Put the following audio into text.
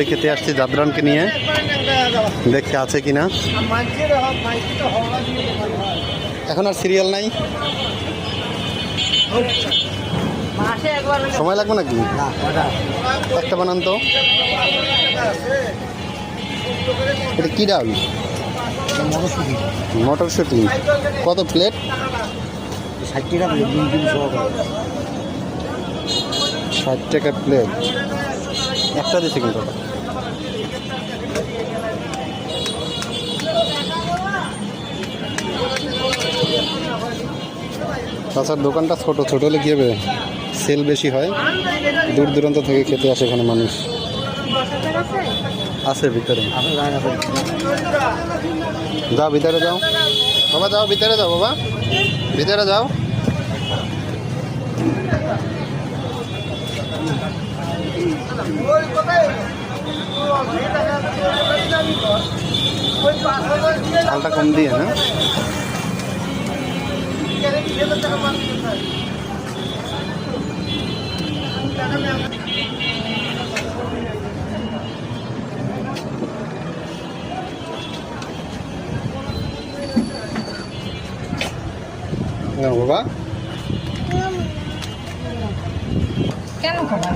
খেতে আসছি জাদরানকে নিয়ে, দেখতে আছে কিনা। এখন আর সিরিয়াল নাই, সময় লাগবে নাকি? একটা বানান তো। এটা কি ডাল? মটরশুঁটি। কত প্লেট? 60 টাকা প্লেট। 60 টাকা প্লেট। একটা দিচ্ছে কিন্তু। তাছাড়া দোকানটা ছোট ছোট হলে কী হবে, সেল বেশি হয়, দূর দূরান্ত থেকে খেতে আসে এখানে মানুষ। আছে ভিতরে, যাও ভিতরে যাও বাবা, যাও ভিতরে যাও বাবা, ভিতরে যাও। চালটা কম দিয়ে, হ্যাঁ। বাবা কেন খাবা?